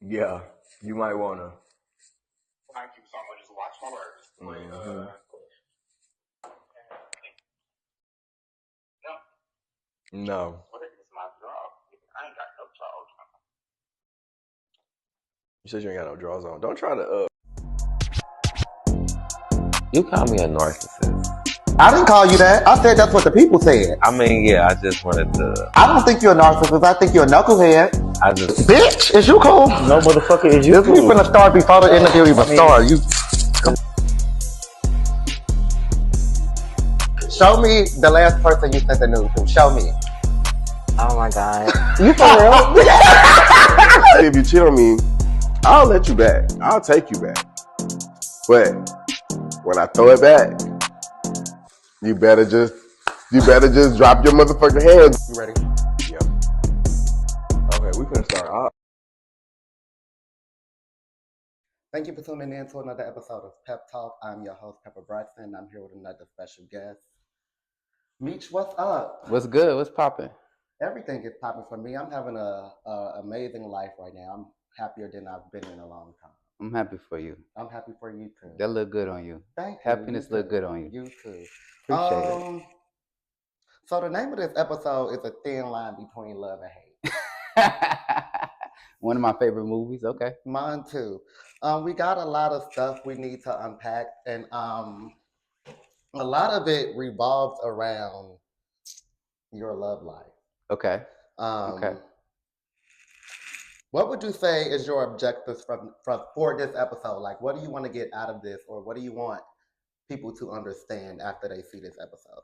Yeah, you might wanna. Thank you so much. Just watch my words. Mm-hmm. No. What is my job? I ain't got no job. You said you ain't got no drawers on. Don't try to You call me a narcissist. I didn't call you that. I said that's what the people said. I mean, yeah, I just wanted to. I don't think you're a narcissist. I think you're a knucklehead. Bitch, is you cool? No, motherfucker, is you If we cool? finna start before the interview even start, you show me the last person you sent the nude to. Show me. Oh my god. You for real? If you cheat on me, I'll let you back. I'll take you back. But when I throw it back, you better just drop your motherfucking hands. You ready? Yeah. Okay, we finna start. Thank you for tuning in to another episode of Pep Talk. I'm your host, Pepper Braxton. I'm here with another special guest. Meech, what's up? What's good? What's popping? Everything is popping for me. I'm having a amazing life right now. I'm happier than I've been in a long time. I'm happy for you. I'm happy for you too. That look good on you. Thank you. Happiness You look too. good on you. You too. Appreciate So the name of this episode is A Thin Line Between Love and Hate. it. One of my favorite movies. Okay. Mine too. We got a lot of stuff we need to unpack, and a lot of it revolves around your love life. Okay. Okay. What would you say is your objectives for this episode? Like, what do you want to get out of this, or what do you want people to understand after they see this episode?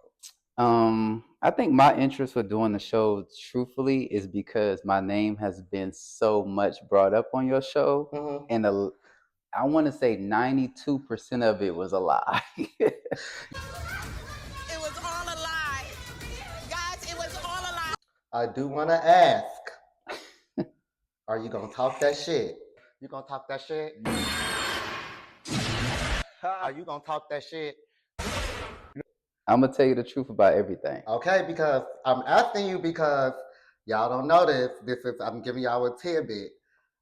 I think my interest for doing the show, truthfully, is because my name has been so much brought up on your show, and I want to say 92% of it was a lie. It was all a lie. Guys, it was all a lie. I do want to ask, are you going to talk that shit? You going to talk that shit? Are you going to talk that shit? I'm going to tell you the truth about everything. Okay, because I'm asking you because y'all don't know this. I'm giving y'all a tidbit.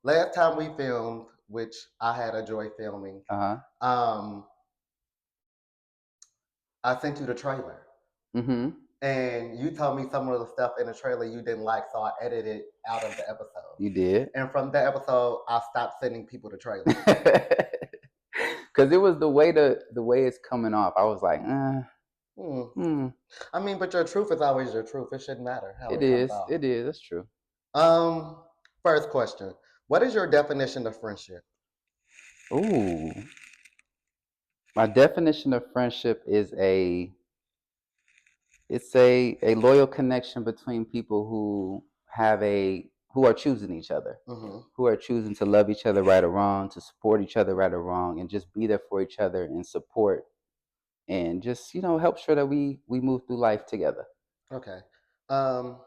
Last time we filmed, which I had a joy filming, I sent you the trailer. Mm-hmm. And you told me some of the stuff in the trailer you didn't like, so I edited it out of the episode. You did? And from that episode, I stopped sending people the trailers. Because it was the way it's coming off. I was like, I mean, but your truth is always your truth. It shouldn't matter how it is. comes out. It is. That's true. First question: what is your definition of friendship? Ooh, my definition of friendship is a loyal connection between people who are choosing each other, who are choosing to love each other right or wrong, to support each other right or wrong, and just be there for each other and support, and just help sure that we move through life together. Okay. How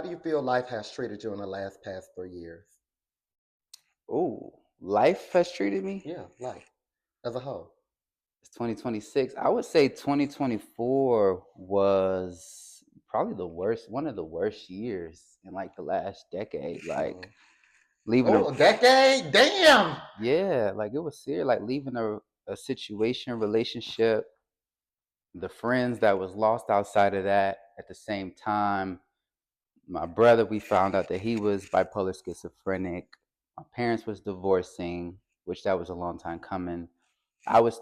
do you feel life has treated you in the past 3 years? Ooh, life has treated me? Yeah, life as a whole. It's 2026. I would say 2024 was probably one of the worst years in like the last decade. Like leaving a decade? Damn. Yeah, like it was serious. Like leaving a relationship, the friends that was lost outside of that. At the same time, my brother, we found out that he was bipolar schizophrenic. My parents was divorcing, which that was a long time coming. I was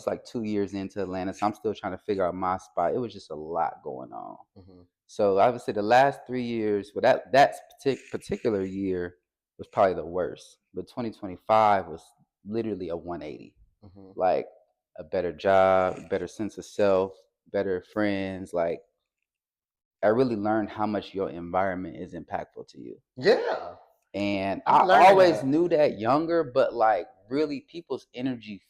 like 2 years into Atlanta, so I'm still trying to figure out my spot. It was just a lot going on. So I would say the last 3 years, well, that particular year was probably the worst. But 2025 was literally a 180. Like a better job, better sense of self, better friends. Like I really learned how much your environment is impactful to you. Yeah. And I always knew that younger, but like really people's energy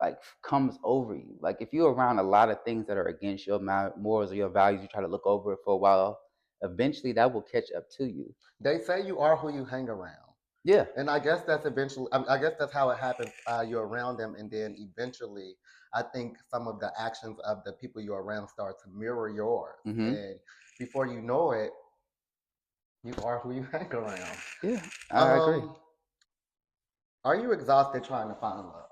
like comes over you. Like if you're around a lot of things that are against your morals or your values, you try to look over it for a while, eventually that will catch up to you. They say you are who you hang around. Yeah. And I guess that's I guess that's how it happens. You're around them, and then eventually I think some of the actions of the people you're around start to mirror yours. And before you know it, You are who you hang around. Yeah, I agree. Are you exhausted trying to find love?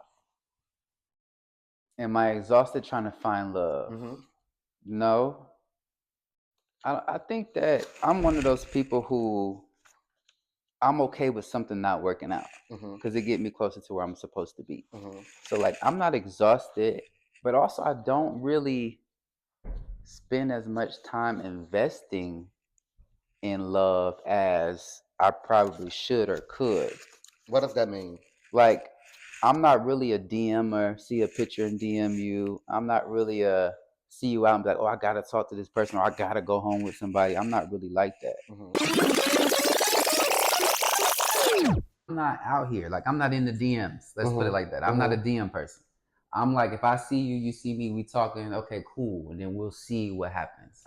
Am I exhausted trying to find love? Mm-hmm. No. I think that I'm one of those people who I'm okay with something not working out because it get me closer to where I'm supposed to be. So like I'm not exhausted, but also I don't really spend as much time investing in love as I probably should or could. What does that mean? Like I'm not really a DMer, see a picture and DM you. I'm not really a see you out and be like, oh, I gotta talk to this person or I gotta go home with somebody. I'm not really like that. I'm not out here. Like I'm not in the DMs. Let's put it like that. I'm not a DM person. I'm like, if I see you, you see me, we talking, okay, cool. And then we'll see what happens.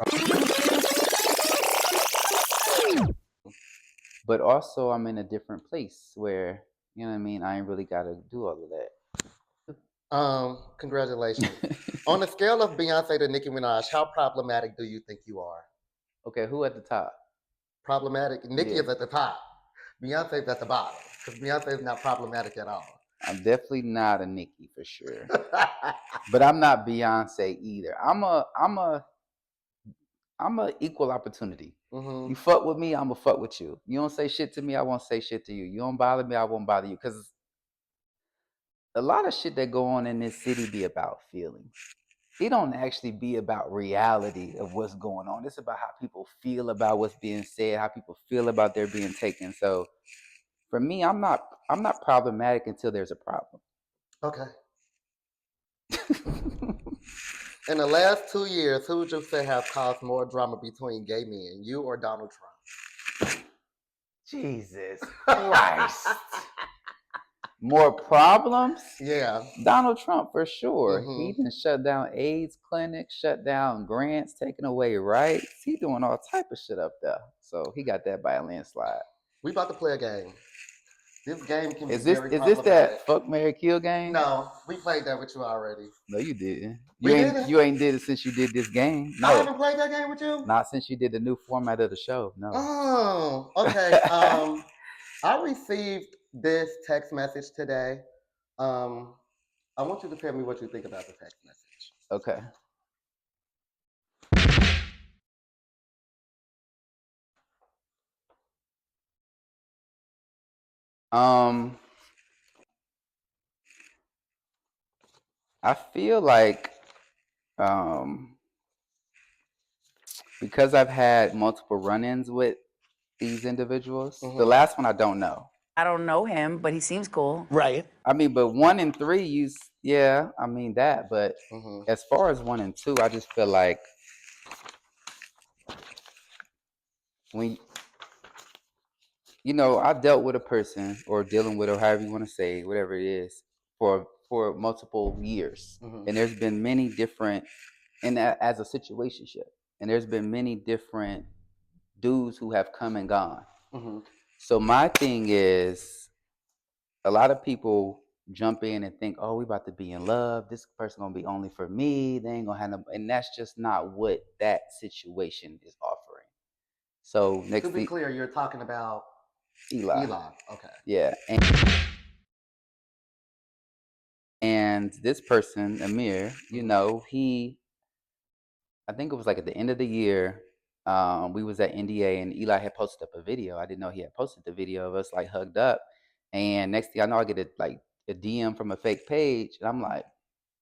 But also I'm in a different place where, you know what I mean, I ain't really gotta do all of that. Congratulations. On a scale of Beyonce to Nicki Minaj, how problematic do you think you are? Okay, who at the top? Problematic. Nicki is at the top. Beyonce's at the bottom because Beyonce is not problematic at all. I'm definitely not a Nicki for sure, but I'm not Beyonce either. I'm a equal opportunity. You fuck with me, I'ma fuck with you. You don't say shit to me, I won't say shit to you. You don't bother me, I won't bother you. Because a lot of shit that go on in this city be about feelings. It don't actually be about reality of what's going on. It's about how people feel about what's being said, how people feel about their being taken. So for me, I'm not problematic until there's a problem. Okay. In the last 2 years, who would you say have caused more drama between gay men, you or Donald Trump? Jesus Christ. More problems? Yeah. Donald Trump for sure. He done shut down AIDS clinics, shut down grants, taking away rights. He doing all type of shit up there. So he got that by a landslide. We about to play a game. This game can Is be this very is problematic. this that fuck, marry, kill game? No, we played that with you already. No, you didn't. We didn't? You ain't did it since you did this game. No. I haven't played that game with you? Not since you did the new format of the show. No. Oh, okay. I received this text message today. I want you to tell me what you think about the text message. Okay. I feel like because I've had multiple run-ins with these individuals. The last one I don't know. I don't know him, but he seems cool. Right. I mean, but 1 and 3, I mean that. But as far as 1 and 2, I just feel like when I dealt with a person or dealing with, or however you want to say, whatever it is, for multiple years, and there's been many different, and as a situationship, and there's been many different dudes who have come and gone. So my thing is, a lot of people jump in and think, oh, we about to be in love. This person gonna be only for me. They ain't gonna have no, and that's just not what that situation is offering. So to be clear, you're talking about Eli. Okay. Yeah. And this person, Amir, I think it was like at the end of the year, we was at NDA and Eli had posted up a video. I didn't know he had posted the video of us like hugged up. And next thing I know, I get a DM from a fake page. And I'm like,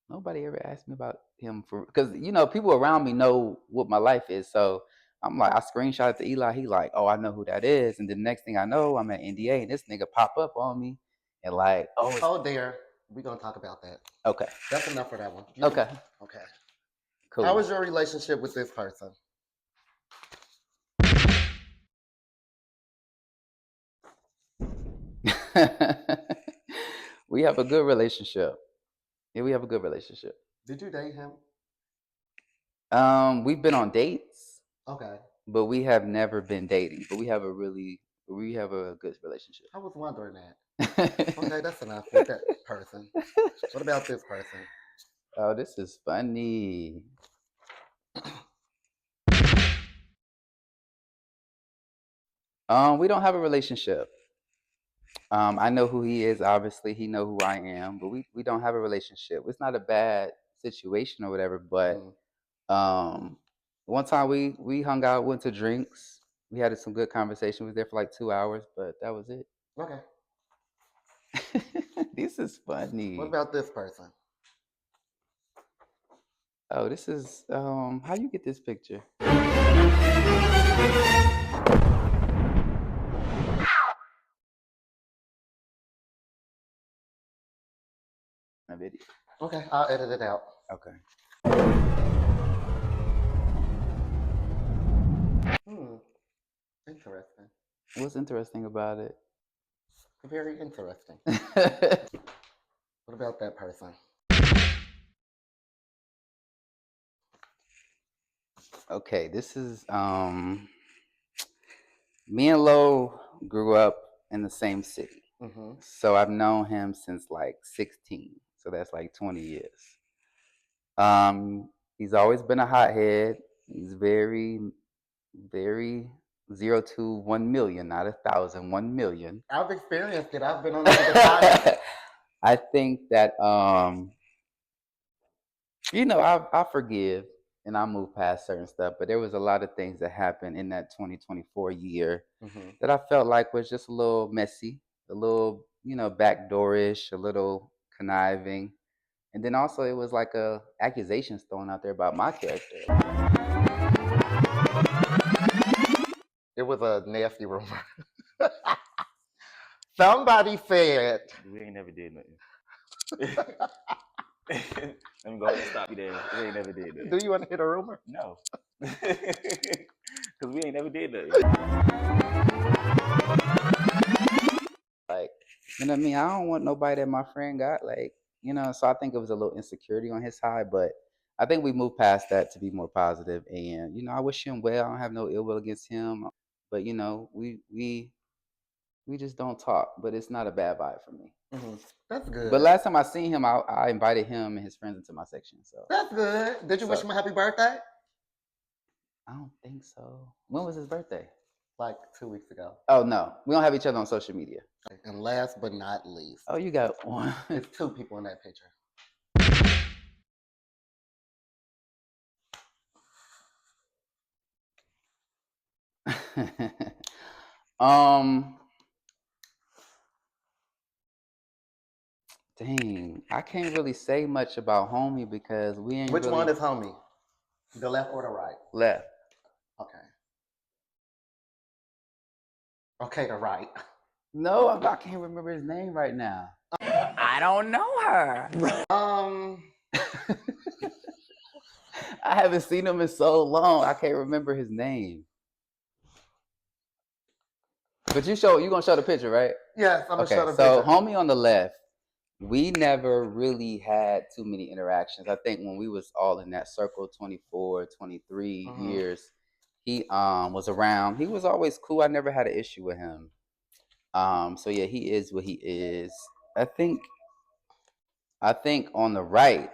nobody ever asked me about him because, people around me know what my life is. So I'm like, I screenshot it to Eli. He like, oh, I know who that is. And the next thing I know, I'm at NDA and this nigga pop up on me and like, oh, there. We're going to talk about that. Okay. That's enough for that one. Okay. Cool. How was your relationship with this person? We have a good relationship. Yeah, we have a good relationship. Did you date him? We've been on dates. Okay. But we have never been dating. But we have a good relationship. I was wondering that. Okay, that's enough with that person. What about this person? Oh, this is funny. We don't have a relationship. I know who he is. Obviously, he know who I am, but we don't have a relationship. It's not a bad situation or whatever. But one time we hung out, went to drinks. We had some good conversation. We was there for like 2 hours, but that was it. Okay. This is funny. What about this person? Oh, this is how you get this picture? My video. Okay, I'll edit it out. Okay. Interesting. What's interesting about it? Very interesting. What about that person? Okay, this is me and Lo grew up in the same city. So I've known him since like 16. So that's like 20 years. He's always been a hothead. He's very, very 0 to 1 million, not 1,000, 1 million. I've experienced it. I've been on the other side. I think that I forgive and I move past certain stuff, but there was a lot of things that happened in that 2024 year that I felt like was just a little messy, a little, backdoorish, a little conniving. And then also it was like accusations thrown out there about my character. It was a nasty rumor. Somebody said we ain't never did nothing. Let me go ahead and stop you there. We ain't never did nothing. Do you want to hit a rumor? No. Because we ain't never did nothing. Like, you know what I mean? I don't want nobody that my friend got, like, so I think it was a little insecurity on his side, but I think we moved past that to be more positive. And, I wish him well. I don't have no ill will against him. But, we just don't talk, but it's not a bad vibe for me. That's good. But last time I seen him, I invited him and his friends into my section. So that's good. Did you wish him a happy birthday? I don't think so. When was his birthday? Like 2 weeks ago. Oh, no. We don't have each other on social media. And last but not least. Oh, you got one. There's 2 people in that picture. Dang, I can't really say much about homie because we ain't. Which one is homie? The left or the right? Left. Okay. Okay, the right. No, I can't remember his name right now. I don't know her. I haven't seen him in so long. I can't remember his name. But you gonna show the picture, right? Yes, I'm gonna show the picture. So homie on the left, we never really had too many interactions. I think when we was all in that circle, 24, 23 years, he was around. He was always cool. I never had an issue with him. So yeah, he is what he is. I think on the right,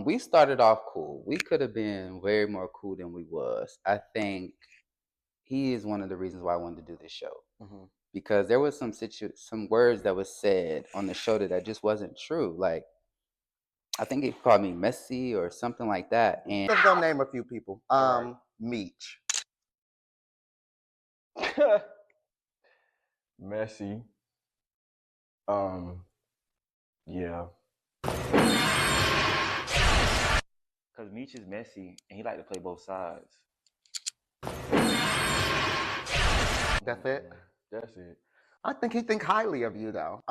we started off cool. We could have been way more cool than we was. I think he is one of the reasons why I wanted to do this show. Because there was some words that was said on the show that just wasn't true. Like, I think he called me messy or something like that. And let's go name a few people. Meech. Messy. Yeah. Because Meech is messy and he like to play both sides. That's it? That's it. I think he think highly of you, though.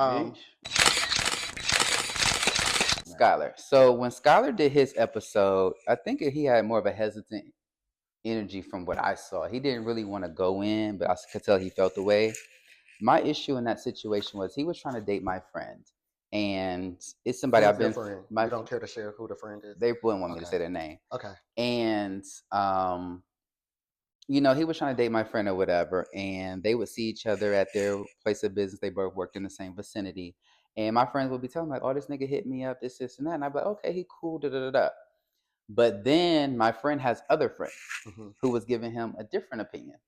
Skylar. So when Skylar did his episode, I think he had more of a hesitant energy from what I saw. He didn't really want to go in, but I could tell he felt the way. My issue in that situation was he was trying to date my friend. And it's somebody I've been... friend? You don't care to share who the friend is? They wouldn't want me to say their name. Okay. And... he was trying to date my friend or whatever, and they would see each other at their place of business. They both worked in the same vicinity. And my friends would be telling me, like, oh, this nigga hit me up, this, and that. And I'd be like, okay, he cool, da-da-da-da. But then my friend has other friends who was giving him a different opinion.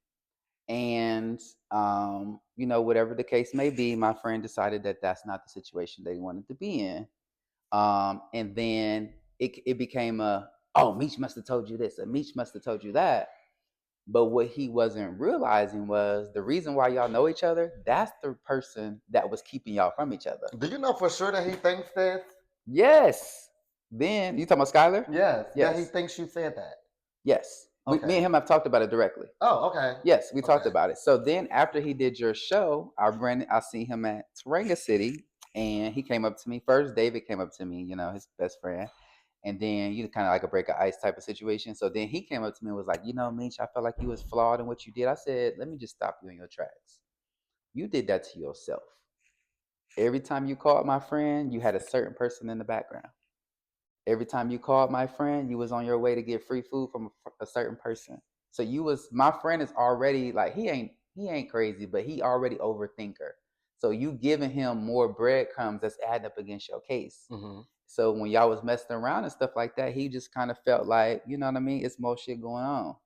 And whatever the case may be, my friend decided that that's not the situation they wanted to be in. And then it became Meech must have told you this, or Meech must have told you that. But what he wasn't realizing was the reason why y'all know each other, that's the person that was keeping y'all from each other. Do you know for sure that he thinks this? Yes. Then, you talking about Skylar? Yes. Yeah, he thinks you said that. Yes. Okay. Me and him have talked about it directly. Oh, okay. Yes, we talked about it. So then after he did your show, I seen him at Taranga City, and he came up to me. First, David came up to me, his best friend. And then kind of like a break of ice type of situation. So then he came up to me and was like, Meech, I felt like you was flawed in what you did. I said, let me just stop you in your tracks. You did that to yourself. Every time you called my friend, you had a certain person in the background. Every time you called my friend, you was on your way to get free food from a certain person. So my friend is already like, he ain't crazy, but he already overthinker. So you giving him more breadcrumbs that's adding up against your case. Mm-hmm. So when y'all was messing around and stuff like that, he just kind of felt like, you know what I mean? It's more shit going on.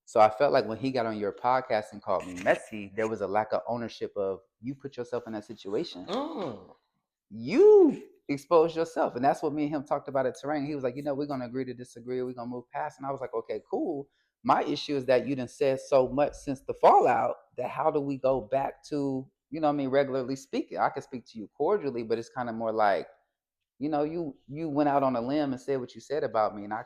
So I felt like when he got on your podcast and called me messy, there was a lack of ownership of you put yourself in that situation. You exposed yourself. And that's what me and him talked about at Terrain. He was like, we're going to agree to disagree. We're going to move past. And I was like, okay, cool. My issue is that you done said so much since the fallout that how do we go back to, regularly speaking? I can speak to you cordially, but it's kind of more like, you went out on a limb and said what you said about me, and I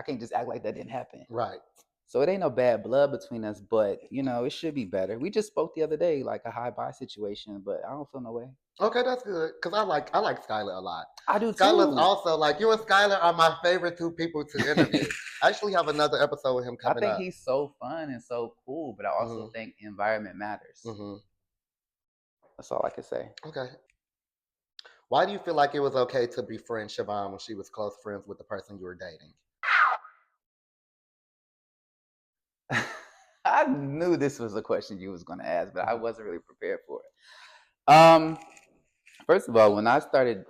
can't just act like that didn't happen. Right. So it ain't no bad blood between us, but it should be better. We just spoke the other day, like a high buy situation, but I don't feel no way. Okay, that's good because I like Skylar a lot. I do too. Skylar's also like you and Skylar are my favorite two people to interview. I actually have another episode with him coming up. I think he's so fun and so cool, but I also think environment matters. Mm-hmm. That's all I can say. Okay. Why do you feel like it was okay to befriend Siobhan when she was close friends with the person you were dating? I knew this was a question you was going to ask, but I wasn't really prepared for it. First of all, when I started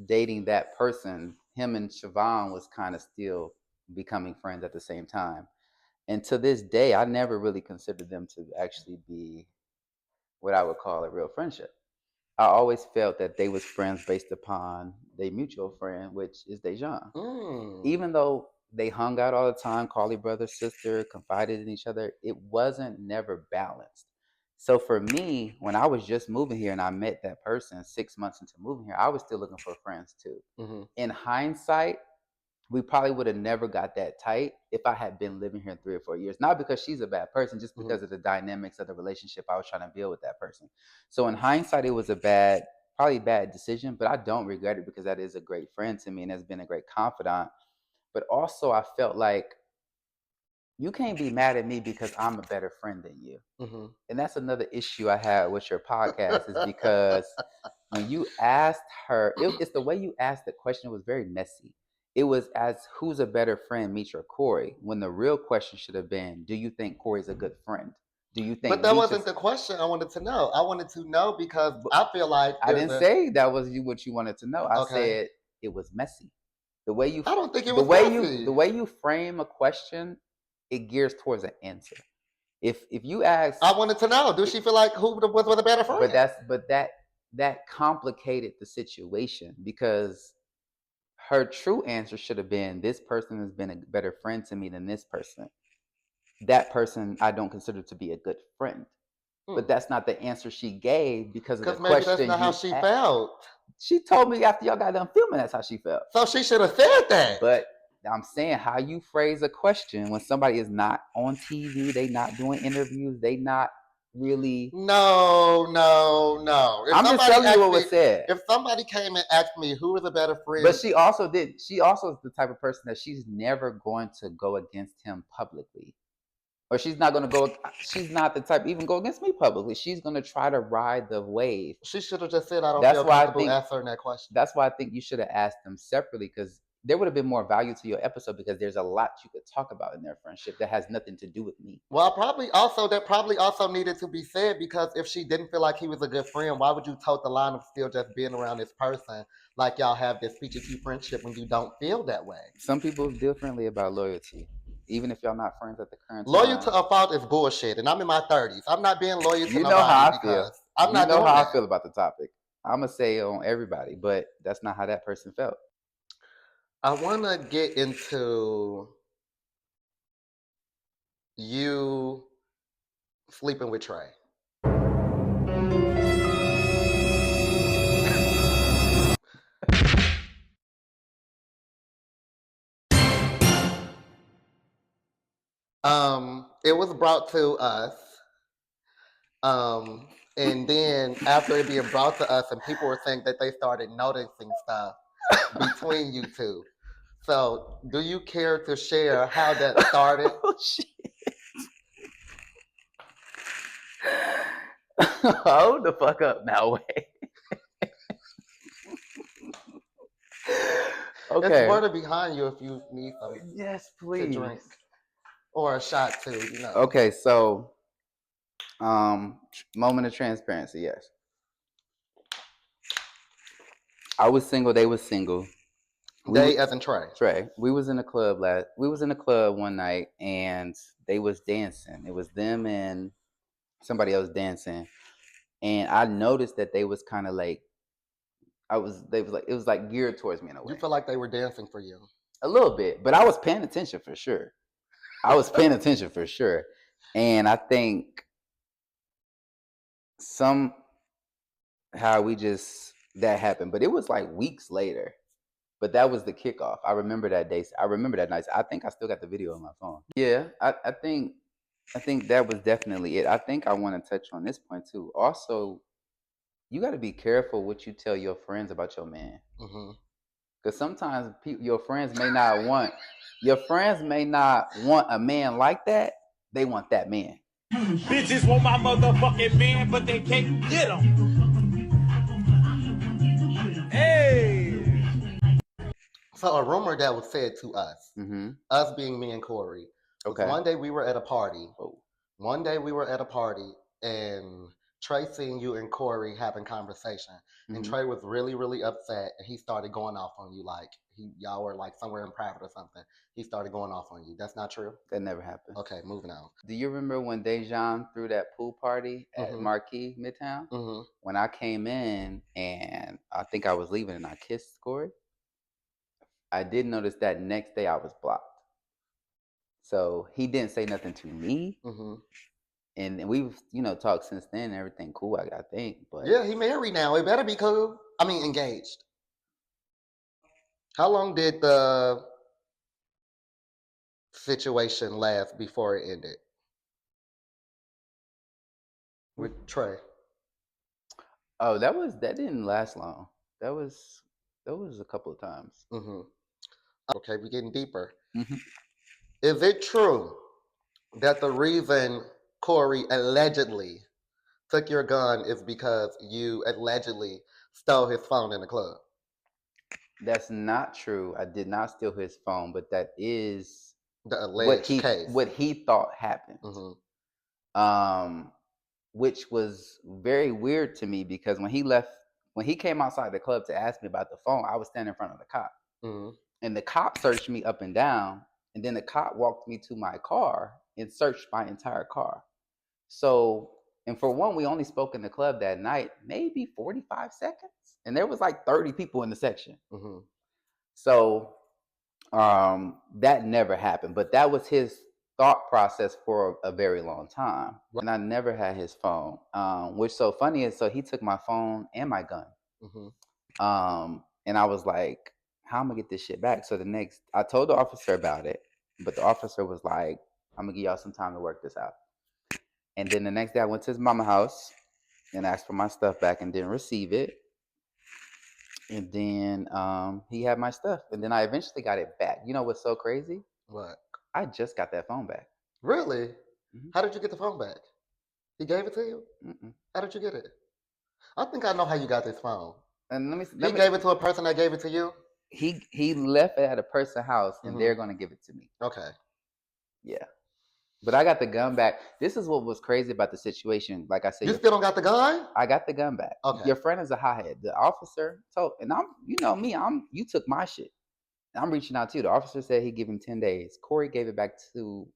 dating that person, him and Siobhan was kind of still becoming friends at the same time. And to this day, I never really considered them to actually be what I would call a real friendship. I always felt that they was friends based upon their mutual friend, which is Dejan. Even though they hung out all the time, called each brother, sister, confided in each other, it wasn't never balanced. So for me, when I was just moving here and I met that person 6 months into moving here, I was still looking for friends too. Mm-hmm. In hindsight, we probably would have never got that tight if I had been living here 3 or 4 years. Not because she's a bad person, just because of the dynamics of the relationship I was trying to build with that person. So in hindsight, it was probably bad decision, but I don't regret it because that is a great friend to me and has been a great confidant. But also I felt like you can't be mad at me because I'm a better friend than you. Mm-hmm. And that's another issue I had with your podcast is because when you asked her, it's the way you asked the question was very messy. It was as who's a better friend, Meech or Corey, when the real question should have been, do you think Corey's a good friend? Do you think? But that wasn't the question I wanted to know. I wanted to know because I feel like I didn't say that was what you wanted to know. I said it was messy. The way you I don't think it was messy. The way you frame a question, it gears towards an answer. If you ask, I wanted to know, do she feel like who was a better friend? But that complicated the situation because her true answer should have been, this person has been a better friend to me than this person. That person I don't consider to be a good friend. But that's not the answer she gave because of the question. That's not how she felt. She told me after y'all got done filming, that's how she felt. So she should have said that. But I'm saying how you phrase a question when somebody is not on TV, they not doing interviews, they not really. No. I'm just telling you what was said. If somebody came and asked me who was a better friend. But she also is the type of person that she's never going to go against him publicly. Or she's not the type to even go against me publicly. She's going to try to ride the wave. She should have just said, I don't feel comfortable answering that question. That's why I think you should have asked them separately because there would have been more value to your episode because there's a lot you could talk about in their friendship that has nothing to do with me. Well, that probably also needed to be said because if she didn't feel like he was a good friend, why would you tote the line of still just being around this person like y'all have this peachy friendship when you don't feel that way? Some people feel differently about loyalty. even if y'all not friends at the current time. Loyal to a fault is bullshit, and I'm in my 30s. I'm not being loyal to You know nobody how I because feel. I'm not doing how that. I feel about the topic. I'm gonna say it on everybody, but that's not how that person felt. I want to get into you sleeping with Trey. It was brought to us. And then after it being brought to us, and people were saying that they started noticing stuff between you two. So, do you care to share how that started? Oh shit! Hold the fuck up now, wait. Okay. It's water behind you if you need something. Yes, please. To drink or a shot too. You know. Okay, so moment of transparency. Yes, I was single. They was single. They as in Trey. Trey. We was in a club one night, and they was dancing. It was them and somebody else dancing, and I noticed that they was kind of like, it was like geared towards me in a way. You feel like they were dancing for you a little bit, but I was paying attention for sure. And I think somehow that happened, but it was like weeks later. But that was the kickoff. I remember that day. I remember that night. I think I still got the video on my phone. Yeah, I think that was definitely it. I think I want to touch on this point too. Also, you got to be careful what you tell your friends about your man. Because sometimes your friends may not want a man like that. They want that man. Bitches want my motherfucking man, but they can't get him. Hey. So a rumor that was said to us, us being me and Corey. Okay. One day we were at a party. And Trey seen you and Corey having conversation, and Trey was really, really upset, and he started going off on you like y'all were like somewhere in private or something. He started going off on you. That's not true? That never happened. Okay, moving on. Do you remember when Dejan threw that pool party at Marquee Midtown? When I came in and I think I was leaving and I kissed Corey, I did notice that next day I was blocked. So he didn't say nothing to me. And we've, talked since then. Everything cool, I think. But yeah, he married now. It better be cool. I mean, engaged. How long did the situation last before it ended with Trey? Oh, that didn't last long. That was a couple of times. Okay, we're getting deeper. Is it true that the reason Corey allegedly took your gun is because you allegedly stole his phone in the club? That's not true. I did not steal his phone, but that is the alleged case. What he thought happened. Which was very weird to me because when he came outside the club to ask me about the phone, I was standing in front of the cop. And the cop searched me up and down, and then the cop walked me to my car and searched my entire car. So, and for one, we only spoke in the club that night, maybe 45 seconds. And there was like 30 people in the section. So that never happened. But that was his thought process for a very long time. And I never had his phone. Which so funny is, so he took my phone and my gun. And I was like, how am I gonna get this shit back? So I told the officer about it, but the officer was like, I'm gonna give y'all some time to work this out. And then the next day I went to his mama's house and asked for my stuff back and didn't receive it. And then he had my stuff. And then I eventually got it back. You know what's so crazy? What? I just got that phone back. Really? How did you get the phone back? He gave it to you? How did you get it? I think I know how you got this phone. And he gave it to a person that gave it to you? He left it at a person's house and they're going to give it to me. Okay. Yeah. But I got the gun back. This is what was crazy about the situation. Like I said, you still don't got the gun? I got the gun back. Okay. Your friend is a hothead. The officer told, and I'm, you know me, you took my shit. I'm reaching out too. The officer said he'd give him 10 days. Corey gave it back to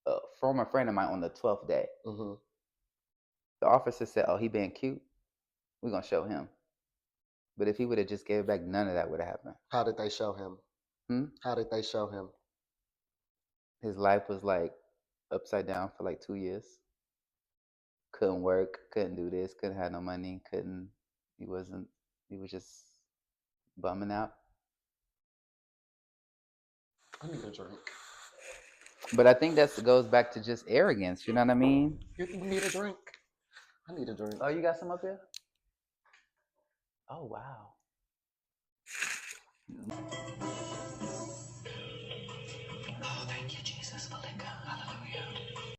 a former friend of mine on the 12th day. Mm-hmm. The officer said, "Oh, he being cute. We're gonna show him." But if he would have just gave it back, none of that would have happened. How did they show him? How did they show him? His life was like upside down for like 2 years. Couldn't work, couldn't do this, couldn't have no money, he was just bumming out. I need a drink. But I think that goes back to just arrogance, you know what I mean? You need a drink? I need a drink. Oh, you got some up here? Oh, wow. Oh, thank you, Jesus, for liquor. Hallelujah.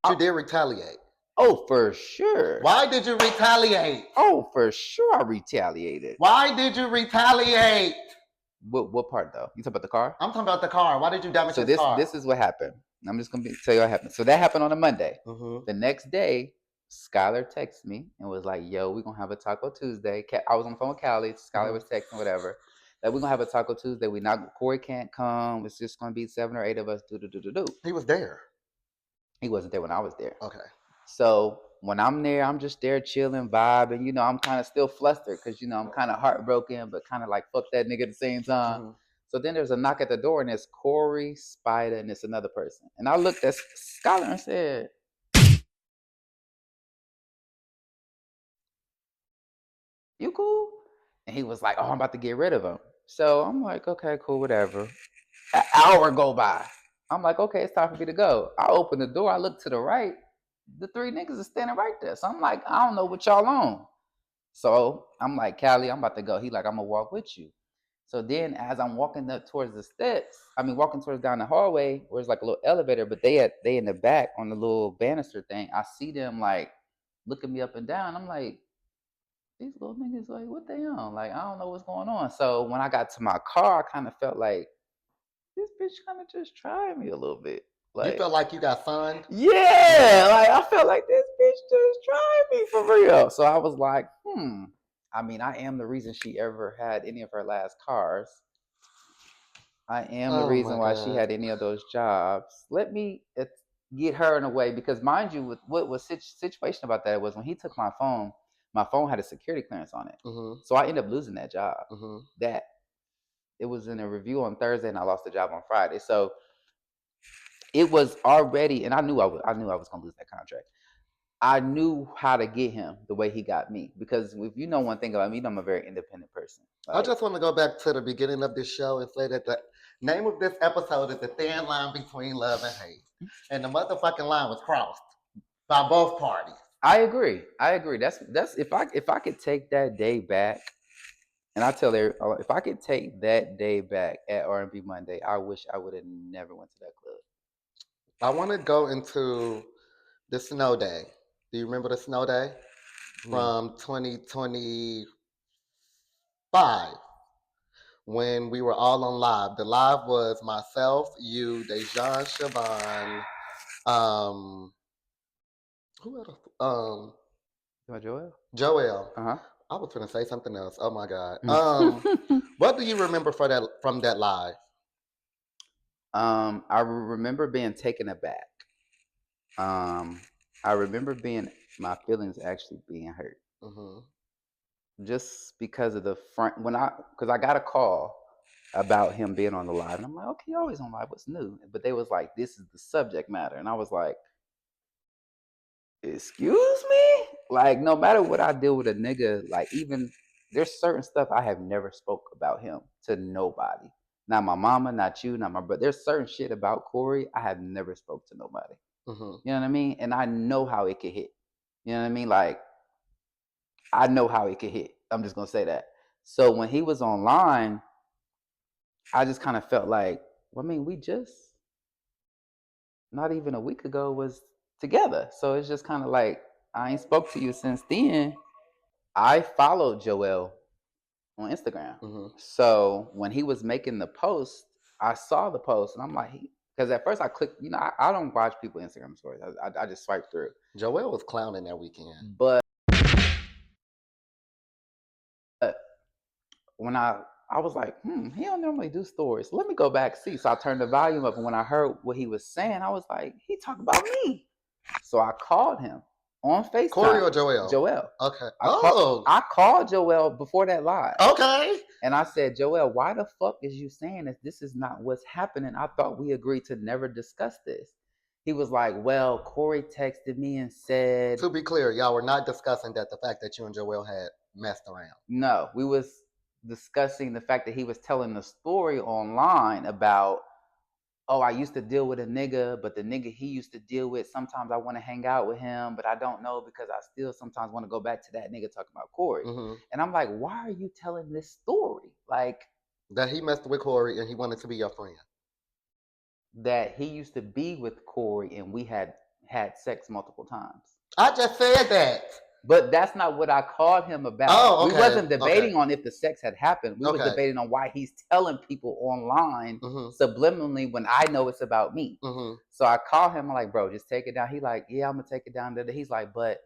You did retaliate. Oh, for sure. Why did you retaliate? Oh, for sure I retaliated. Why did you retaliate? What part though? You talking about the car? I'm talking about the car. Why did you damage his car? This is what happened. I'm just gonna tell you what happened. So that happened on a Monday. Mm-hmm. The next day, Skylar texted me and was like, "Yo, we're gonna have a Taco Tuesday." I was on the phone with Callie. Skylar was texting whatever. Like, we're gonna have a Taco Tuesday. Corey can't come. It's just gonna be 7 or 8 of us. Do. He was there. He wasn't there when I was there. Okay. So when I'm there, I'm just there chilling, vibing. You know, I'm kind of still flustered because, you know, I'm kind of heartbroken, but kind of like fuck that nigga at the same time. Mm-hmm. So then there's a knock at the door, and it's Corey, Spider, and it's another person. And I looked at Skylar and said, "You cool?" And he was like, "Oh, I'm about to get rid of him." So I'm like, "Okay, cool, whatever." An hour go by. I'm like, "Okay, it's time for me to go." I open the door. I look to the right. The 3 niggas are standing right there. So I'm like, "I don't know what y'all on." So I'm like, "Callie, I'm about to go." He like, "I'm gonna walk with you." So then as I'm walking up towards the steps, walking towards down the hallway, where it's like a little elevator, but they in the back on the little banister thing. I see them like looking me up and down. I'm like, these little niggas, like, what they on? Like, I don't know what's going on. So when I got to my car, I kind of felt like this bitch kind of just tried me a little bit. Like, you felt like you got fun? Yeah, like I felt like this bitch just tried me for real. So I was like, I am the reason she ever had any of her last cars. I am the reason why she had any of those jobs. Let me get her in a way, because mind you, what was situation about that was when he took my phone had a security clearance on it. Mm-hmm. So I ended up losing that job. Mm-hmm. That it was in a review on Thursday, and I lost the job on Friday. So it was already, and I knew I was gonna lose that contract. I knew how to get him the way he got me, because if you know one thing about me, I'm a very independent person. I just want to go back to the beginning of this show and say that the name of this episode is The Thin Line Between Love and Hate. And the motherfucking line was crossed by both parties. I agree. That's if I could take that day back, and I tell her, if I could take that day back at R&B Monday, I wish I would have never went to that club. I want to go into the snow day. Do you remember the snow day from 2025 when we were all on live? The live was myself, you, Dejan, Siobhan, who else? Joel? Joel. Uh-huh. I was going to say something else. Oh my God. What do you remember from that live? I remember being taken aback. I remember my feelings actually being hurt. Mm-hmm. Just because of because I got a call about him being on the live, and I'm like, okay, you're always on live, what's new? But they was like, this is the subject matter, and I was like, excuse me? Like, no matter what I deal with a nigga, like, even there's certain stuff I have never spoke about him to nobody. Not my mama, not you, not my brother. There's certain shit about Corey I have never spoke to nobody. Mm-hmm. You know what I mean? And I know how it could hit. You know what I mean? Like, I know how it could hit. I'm just gonna say that. So when he was online, I just kind of felt like, we just not even a week ago was together. So it's just kind of like, I ain't spoke to you since then. I followed Joel on Instagram. Mm-hmm. So when he was making the post, I saw the post, and I'm like, because at first I clicked, I don't watch people Instagram stories. I just swipe through. Joel was clowning that weekend. But when I I was like, he don't normally do stories. Let me go back see. So I turned the volume up, and when I heard what he was saying, I was like, he talking about me. So I called him on FaceTime. Corey or Joel? Joel. Okay. I called Joel before that live. Okay. And I said, Joel, why the fuck is you saying this? This is not what's happening. I thought we agreed to never discuss this. He was like, well, Corey texted me and said... To be clear, y'all were not discussing that the fact that you and Joel had messed around. No, we was discussing the fact that he was telling the story online about, oh, I used to deal with a nigga, but the nigga he used to deal with, sometimes I want to hang out with him, but I don't know because I still sometimes want to go back to that nigga talking about Corey. Mm-hmm. And I'm like, why are you telling this story? Like... That he messed with Corey and he wanted to be your friend. That he used to be with Corey and we had sex multiple times. I just said that. But that's not what I called him about. Oh, okay. We wasn't debating on if the sex had happened. We was Okay. debating on why he's telling people online subliminally when I know it's about me. Mm-hmm. So I called him. I'm like, bro, just take it down. He like, yeah, I'm going to take it down. He's like, but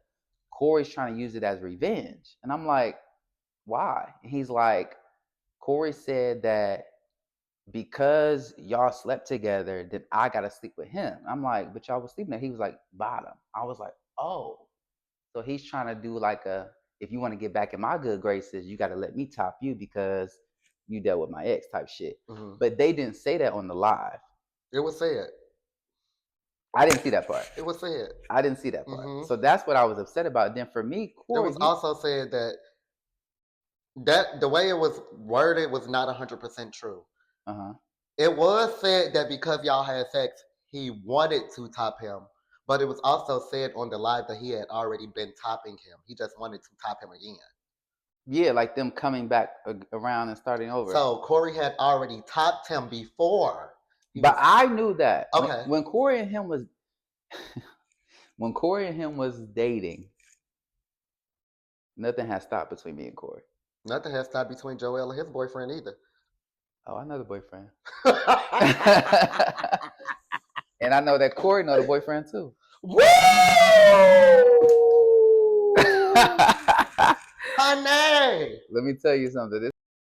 Corey's trying to use it as revenge. And I'm like, why? And he's like, Corey said that because y'all slept together, then I got to sleep with him. I'm like, but y'all was sleeping there. He was like, bottom. I was like, oh. So he's trying to do like if you want to get back in my good graces, you got to let me top you because you dealt with my ex type shit. Mm-hmm. But they didn't say that on the live. It was said. I didn't see that part. It was said. I didn't see that part. Mm-hmm. So that's what I was upset about. Then for me, Corey, it was also said that the way it was worded was not 100% true. Uh-huh. It was said that because y'all had sex, he wanted to top him. But it was also said on the live that he had already been topping him. He just wanted to top him again. Yeah, like them coming back around and starting over. So Corey had already topped him before. I knew that. Okay. When Corey and him was dating, nothing has stopped between me and Corey. Nothing has stopped between Joel and his boyfriend either. Oh, I know the boyfriend. And I know that Corey know the boyfriend too. Woo! Honey! Let me tell you something.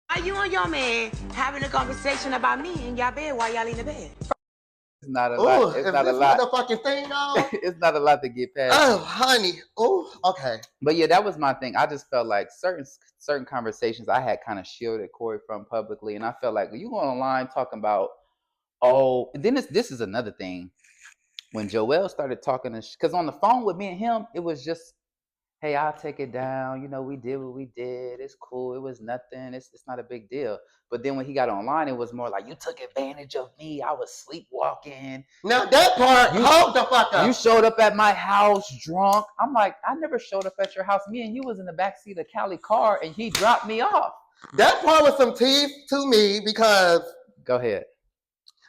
Are you and your man having a conversation about me in y'all bed while y'all in the bed? It's not a lot. It's not a lot. Motherfucking thing on? It's not a lot to get past. Oh, honey. Oh, okay. But yeah, that was my thing. I just felt like certain conversations I had kind of shielded Corey from publicly, and I felt like you go online talking about, then this is another thing. When Joel started talking, because on the phone with me and him, it was just, hey, I'll take it down. You know, we did what we did. It's cool. It was nothing. It's not a big deal. But then when he got online, it was more like, you took advantage of me. I was sleepwalking. Now that part, hold the fuck up. You showed up at my house drunk. I'm like, I never showed up at your house. Me and you was in the backseat of Cali car, and he dropped me off. That part was some teeth to me because... Go ahead.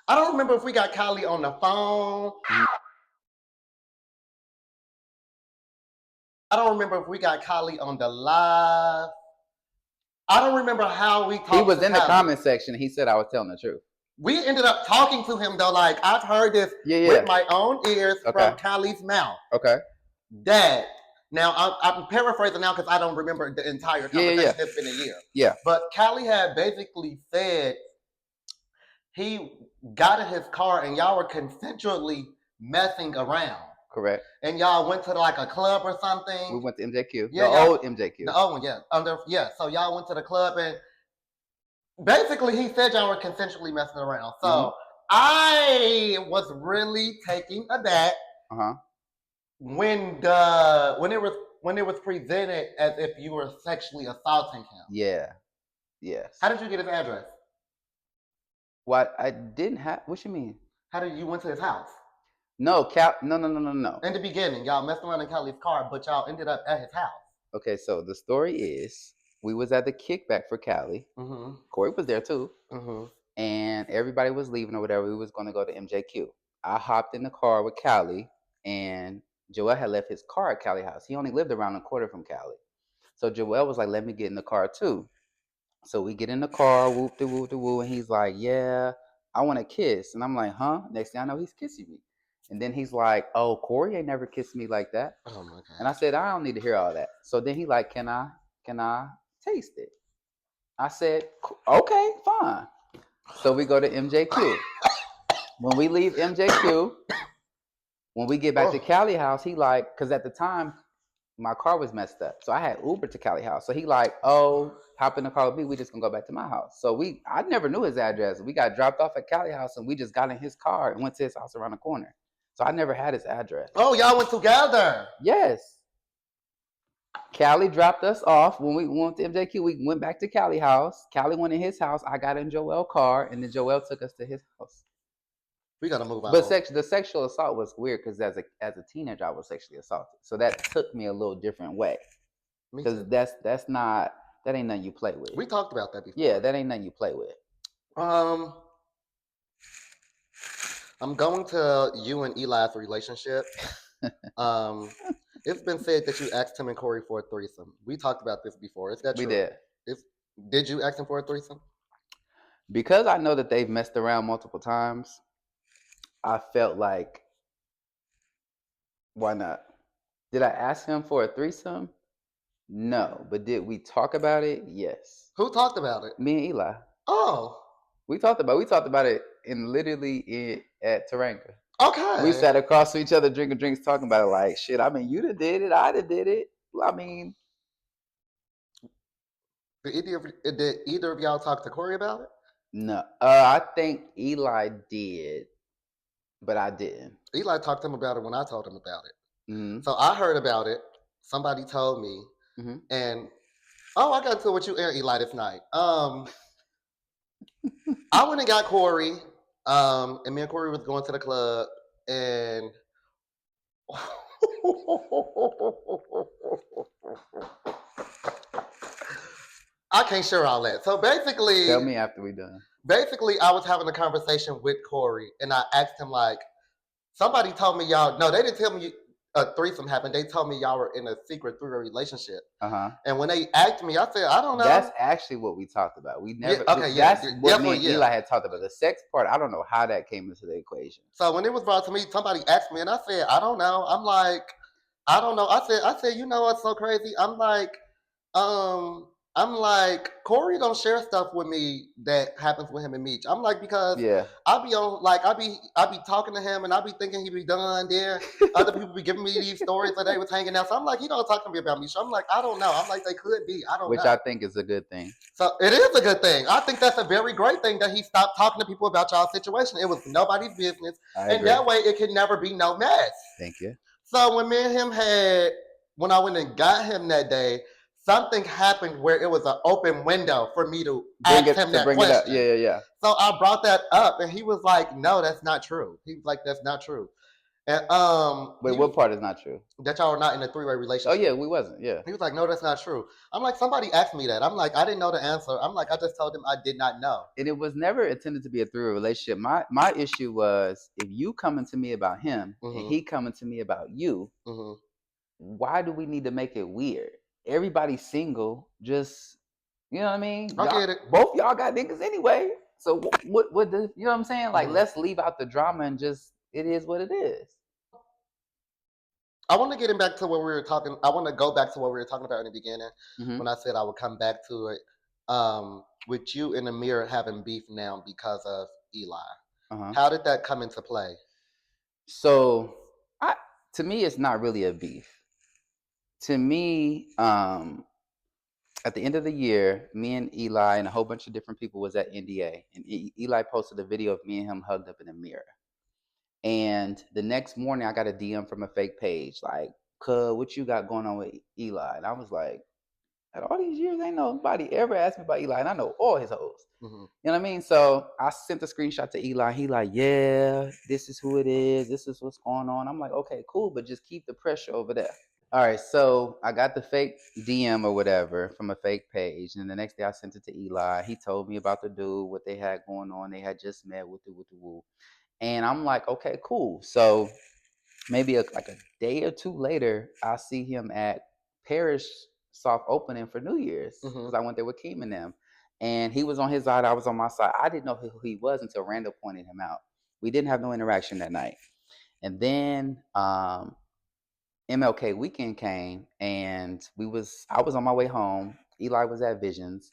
I don't remember if we got Kylie on the phone. I don't remember if we got Kylie on the live. I don't remember how we talked. He was in the Kylie. comment section. He said I was telling the truth. We ended up talking to him though. Like I've heard this with my own ears from Kylie's mouth. Okay. That now I'm paraphrasing now because I don't remember the entire conversation. It's been a year. Yeah. But Kylie had basically said he got in his car and y'all were consensually messing around. Correct. And y'all went to like a club or something. We went to MJQ. Yeah, the old MJQ. The old one, yeah. So y'all went to the club and basically he said y'all were consensually messing around. So I was really taking aback when it was presented as if you were sexually assaulting him. Yeah. Yes. How did you get his address? What? I didn't have. What you mean? How did you went to his house? No. No. In the beginning, y'all messed around in Callie's car, but y'all ended up at his house. Okay, so the story is we was at the kickback for Cali. Mm-hmm. Corey was there too. Mm-hmm. And everybody was leaving or whatever. We was going to go to MJQ. I hopped in the car with Cali, and Joel had left his car at Cali house. He only lived around a quarter from Cali. So Joel was like, let me get in the car too. So we get in the car, whoop-de-woo, and he's like, yeah, I want to kiss. And I'm like, huh? Next thing I know, he's kissing me. And then he's like, oh, Corey ain't never kissed me like that. Oh, my God. And I said, I don't need to hear all that. So then he like, can I taste it? I said, okay, fine. So we go to MJQ. When we leave MJQ, when we get back to Cali House, he like, because at the time my car was messed up, so I had Uber to Cali House. So he like, oh, hop in the car with me. We just gonna go back to my house. So I never knew his address. We got dropped off at Cali House, and we just got in his car and went to his house around the corner. So I never had his address. Oh, y'all went together? Yes. Callie dropped us off when we went to MJQ. We went back to Callie house. Callie went in his house. I got in Joel's car, and then Joel took us to his house. We gotta move on. But the sexual assault was weird because as a teenager, I was sexually assaulted. So that took me a little different way. Because that ain't nothing you play with. We talked about that before. Yeah, that ain't nothing you play with. I'm going to you and Eli's relationship. It's been said that you asked him and Corey for a threesome. We talked about this before. Is that true? We did. Did you ask him for a threesome? Because I know that they've messed around multiple times, I felt like, why not? Did I ask him for a threesome? No. But did we talk about it? Yes. Who talked about it? Me and Eli. Oh. We talked about it at Taranga. Okay. We sat across from each other drinking drinks, talking about it like, shit, I mean, you done did it, I done did it. I mean. Did either of y'all talk to Corey about it? No. I think Eli did, but I didn't. Eli talked to him about it when I told him about it. Mm-hmm. So I heard about it. Somebody told me. Mm-hmm. And, I got into it with you and Eli this night. I went and got Corey, and me and Corey was going to the club, and I can't share all that. So basically, tell me after we done. Basically, I was having a conversation with Corey, and I asked him like, somebody told me y'all. No, they didn't tell me a threesome happened. They told me y'all were in a secret three-way relationship. And when they asked me, I said, I don't know. That's actually what we talked about. We never. That's what me and Eli had talked about. The sex part, I don't know how that came into the equation. So when it was brought to me, somebody asked me, and I said, I don't know. I'm like, I don't know. I said, you know what's so crazy? I'm like, Corey don't share stuff with me that happens with him and Meech. I'm like, because I be on, like, I be talking to him and I be thinking he be done there. Other people be giving me these stories that they was hanging out. So I'm like, he don't talk to me about me. So I'm like, I don't know. I'm like, they could be. I don't know. Which I think is a good thing. So it is a good thing. I think that's a very great thing that he stopped talking to people about y'all's situation. It was nobody's business. And that way it can never be no mess. Thank you. So when me and him when I went and got him that day, something happened where it was an open window for me to ask him that question. Yeah. So I brought that up, and he was like, "No, that's not true." He was like, "That's not true." And wait, what part is not true? That y'all were not in a three-way relationship. Oh yeah, we wasn't. Yeah. He was like, "No, that's not true." I'm like, somebody asked me that. I'm like, I didn't know the answer. I'm like, I just told him I did not know. And it was never intended to be a three-way relationship. My issue was if you coming to me about him and he coming to me about you, why do we need to make it weird? Everybody's single, just, you know what I mean? I get it. Both y'all got niggas anyway. So what you know what I'm saying? Like, let's leave out the drama and just, it is what it is. I want to get him back to what we were talking. I want to go back to what we were talking about in the beginning when I said I would come back to it. With you and Amir having beef now because of Eli. How did that come into play? So, to me, it's not really a beef. To me, at the end of the year, me and Eli and a whole bunch of different people was at NDA, and Eli posted a video of me and him hugged up in a mirror. And the next morning, I got a DM from a fake page like, "Cuz, what you got going on with Eli?" And I was like, "At all these years, ain't nobody ever asked me about Eli, and I know all his hoes." You know what I mean? So I sent a screenshot to Eli. He like, "Yeah, this is who it is. This is what's going on." I'm like, "Okay, cool, but just keep the pressure over there." All right, so I got the fake DM or whatever from a fake page, and the next day I sent it to Eli. He told me about the dude, what they had going on. They had just met with the woo, and I'm like, okay, cool. So maybe like a day or two later, I see him at Parish soft opening for New Year's because I went there with Keem and them, and he was on his side, I was on my side. I didn't know who he was until Randall pointed him out. We didn't have no interaction that night, and then MLK weekend came, and I was on my way home. Eli was at Visions,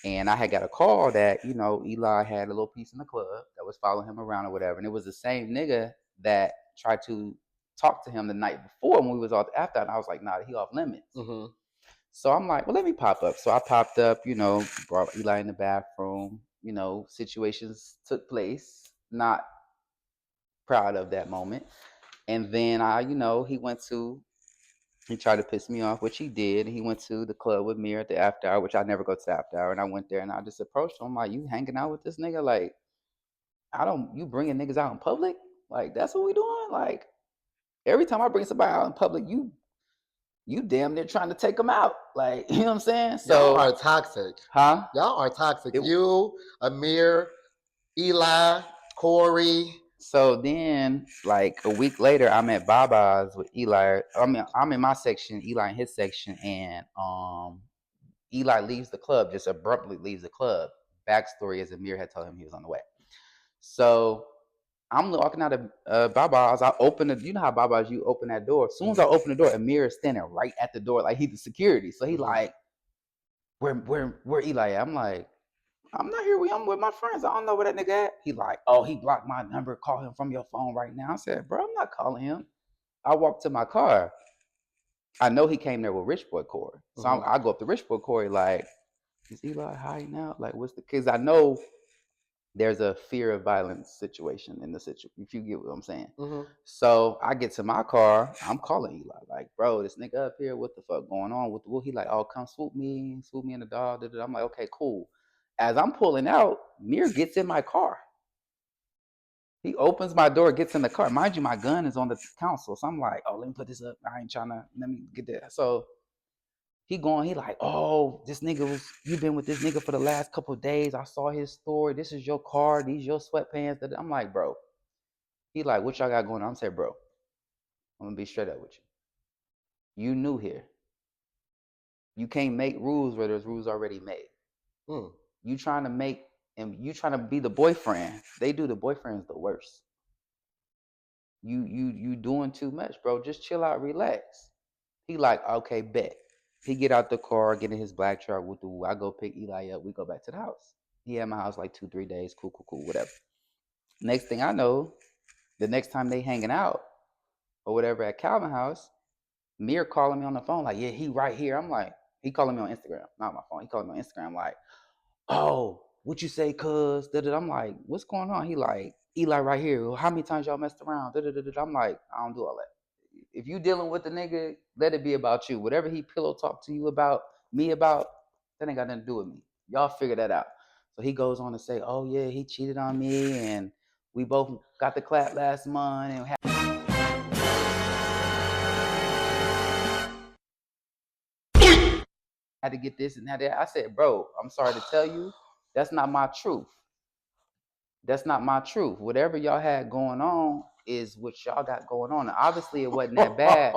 And I had got a call that, Eli had a little piece in the club that was following him around or whatever. And it was the same nigga that tried to talk to him the night before when we was all after. And I was like, nah, he off limits. Mm-hmm. So I'm like, well, let me pop up. So I popped up, brought Eli in the bathroom, situations took place. Not proud of that moment. And then he tried to piss me off, which he did. He went to the club with me at the after hour, which I never go to the after hour. And I went there and I just approached him. I'm like, you hanging out with this nigga? Like, you bringing niggas out in public? Like, that's what we doing? Like, every time I bring somebody out in public, you damn near trying to take them out. Like, you know what I'm saying? So, y'all are toxic. Huh? Y'all are toxic. You, Amir, Eli, Corey. So then, like a week later, I'm at Baba's with Eli. I mean, I'm in my section, Eli in his section, and Eli leaves the club, just abruptly leaves the club. Backstory is Amir had told him he was on the way. So I'm walking out of Baba's. I open the, you know how Baba's, you open that door. As soon as I open the door, Amir is standing right at the door, like he's the security. So he like, where Eli at? I'm like, I'm not here. I'm with my friends. I don't know where that nigga at. He like, oh, he blocked my number. Call him from your phone right now. I said, bro, I'm not calling him. I walked to my car. I know he came there with Rich Boy Corey. So I go up to Rich Boy Corey like, is Eli hiding out? Like, what's the, because I know there's a fear of violence situation in the situation, if you get what I'm saying. So I get to my car. I'm calling Eli like, bro, this nigga up here, what the fuck going on? He like, oh, come swoop me in the dog. I'm like, okay, cool. As I'm pulling out, Mir gets in my car. He opens my door, gets in the car. Mind you, my gun is on the console. So I'm like, oh, let me put this up. I ain't trying to, let me get that. So he like, oh, you been with this nigga for the last couple of days. I saw his story. This is your car. These your sweatpants. I'm like, bro. He like, what y'all got going on? I'm saying, bro, I'm going to be straight up with you. You new here. You can't make rules where there's rules already made. You trying to make, and you trying to be the boyfriend. They do the boyfriends the worst. You doing too much, bro. Just chill out, relax. He like, okay, bet. He get out the car, get in his black truck. I go pick Eli up. We go back to the house. He at my house like 2-3 days. Cool, whatever. Next thing I know, the next time they hanging out or whatever at Calvin house, Mir calling me on the phone like, yeah, he right here. I'm like, he calling me on Instagram, not my phone. He calling me on Instagram like, oh, what you say, cuz? I'm like, what's going on? He like, Eli right here. How many times y'all messed around? I'm like, I don't do all that. If you dealing with the nigga, let it be about you. Whatever he pillow talk to you about, me about, that ain't got nothing to do with me. Y'all figure that out. So he goes on to say, oh yeah, he cheated on me and we both got the clap last month and had to get this and that. I said, bro, I'm sorry to tell you, that's not my truth. That's not my truth. Whatever y'all had going on is what y'all got going on. And obviously, it wasn't that bad.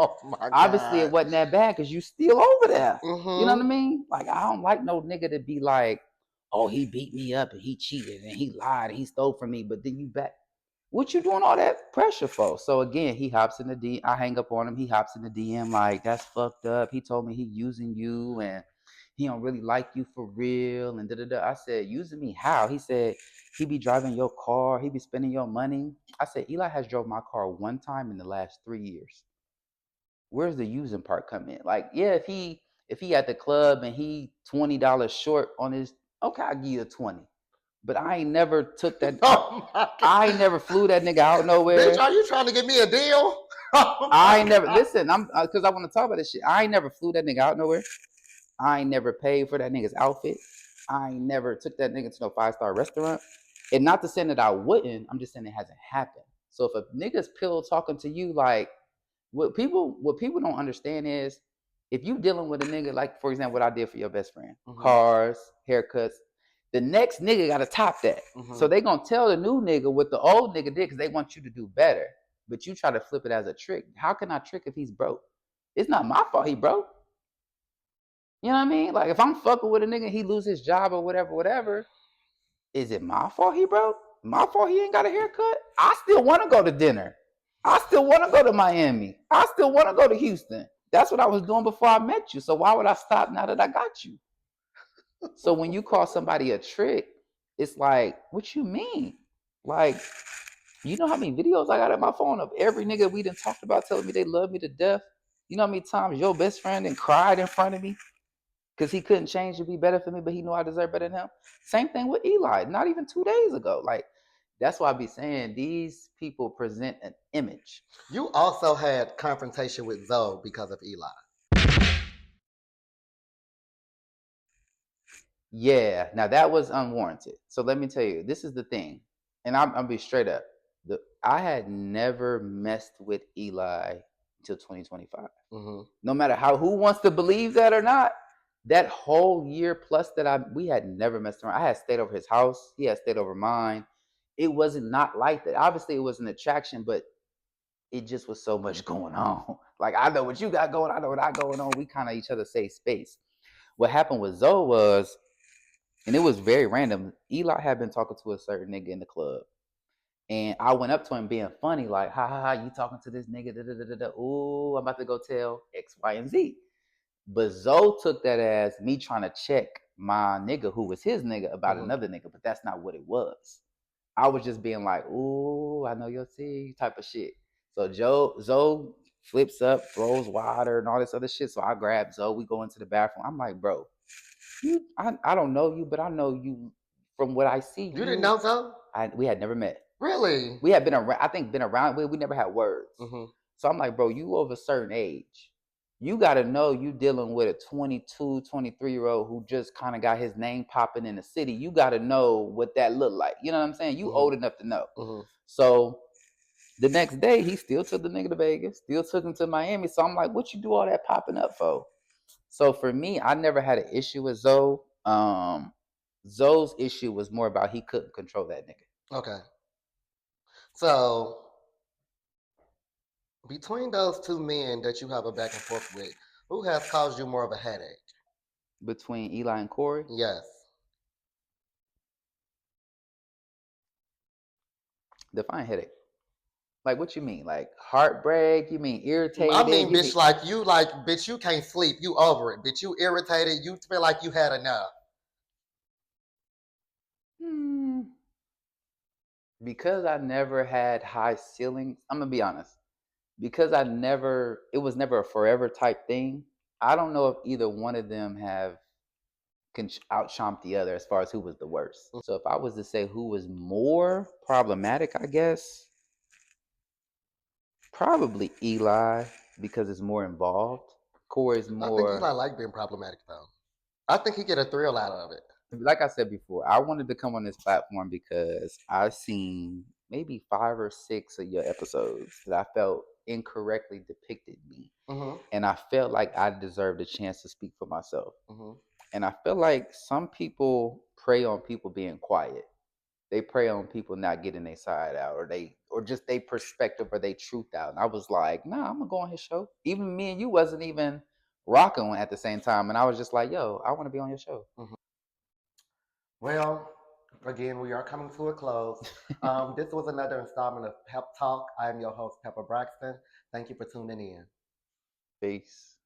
Obviously, it wasn't that bad because you still over there. You know what I mean? Like, I don't like no nigga to be like, oh, he beat me up and he cheated and he lied and he stole from me. But then you back. What you doing all that pressure for? So again, he hops in the DM. I hang up on him. He hops in the DM like, that's fucked up. He told me he using you and he don't really like you for real and da-da-da. I said, using me how? He said, he be driving your car. He be spending your money. I said, Eli has drove my car one time in the last 3 years. Where's the using part come in? Like, yeah, if he at the club and he $20 short on his, okay, I'll give you a 20. But I ain't never took that. I ain't never flew that nigga out nowhere. Bitch, are you trying to get me a deal? I ain't never, listen, I'm because I want to talk about this shit. I ain't never flew that nigga out nowhere. I ain't never paid for that nigga's outfit. I ain't never took that nigga to no 5-star restaurant. And not to say that I wouldn't, I'm just saying it hasn't happened. So if a nigga's pillow talking to you, like, what people don't understand is, if you dealing with a nigga, like, for example, what I did for your best friend, cars, haircuts, the next nigga got to top that. So they going to tell the new nigga what the old nigga did because they want you to do better. But you try to flip it as a trick. How can I trick if he's broke? It's not my fault he broke. You know what I mean? Like, if I'm fucking with a nigga, he lose his job or whatever, is it my fault he broke? My fault he ain't got a haircut? I still want to go to dinner. I still want to go to Miami. I still want to go to Houston. That's what I was doing before I met you. So why would I stop now that I got you? So when you call somebody a trick, it's like, what you mean? Like, you know how many videos I got on my phone of every nigga we done talked about telling me they love me to death? You know how many times your best friend and cried in front of me because he couldn't change to be better for me, but he knew I deserve better than him? Same thing with Eli, not even 2 days ago. Like, that's why I be saying these people present an image. You also had confrontation with Zoe because of Eli. Yeah, now that was unwarranted. So let me tell you, this is the thing, and I'll be straight up. I had never messed with Eli until 2025. Mm-hmm. No matter who wants to believe that or not, that whole year plus that we had never messed around. I had stayed over his house. He had stayed over mine. It wasn't not like that. Obviously, it was an attraction, but it just was so much going on. Like, I know what you got going. I know what I got going on. We kind of each other safe space. What happened with Zoe was, and it was very random. Eli had been talking to a certain nigga in the club. And I went up to him being funny, like, ha ha ha, you talking to this nigga, da da da da. Ooh, I'm about to go tell X, Y, and Z. But Zoe took that as me trying to check my nigga who was his nigga about another nigga, but that's not what it was. I was just being like, ooh, I know your T type of shit. So Zoe flips up, throws water and all this other shit. So I grab Zoe, we go into the bathroom. I'm like, bro, I don't know you, but I know you from what I see. You didn't know Zoe? We had never met. Really? We had been around, I think been around, we never had words. Mm-hmm. So I'm like, bro, you of a certain age. You got to know you dealing with a 22, 23-year-old who just kind of got his name popping in the city. You got to know what that looked like. You know what I'm saying? You old enough to know. Mm-hmm. So the next day, he still took the nigga to Vegas, still took him to Miami. So I'm like, what you do all that popping up for? So for me, I never had an issue with Zoe. Zoe's issue was more about he couldn't control that nigga. Okay. So between those two men that you have a back and forth with, who has caused you more of a headache? Between Eli and Corey? Yes. Define headache. Like, what you mean? Like heartbreak? You mean irritated? I mean, bitch, bitch, you can't sleep. You over it. Bitch, you irritated. You feel like you had enough. Because I never had high ceilings, I'm gonna be honest. Because it was never a forever type thing. I don't know if either one of them can outchomp the other as far as who was the worst. So if I was to say who was more problematic, I guess probably Eli because it's more involved. Corey's more. I think Eli like being problematic though. I think he get a thrill out of it. Like I said before, I wanted to come on this platform because I've seen maybe 5 or 6 of your episodes that I felt incorrectly depicted me. Mm-hmm. And I felt like I deserved a chance to speak for myself. Mm-hmm. And I feel like some people prey on people being quiet. They prey on people not getting their side out, or just their perspective or their truth out. And I was like, nah, I'm gonna go on his show. Even me and you wasn't even rocking at the same time. And I was just like, yo, I want to be on your show. Mm-hmm. Well, again, we are coming to a close. This was another installment of Pep Talk. I am your host, Pepper Braxton. Thank you for tuning in. Peace.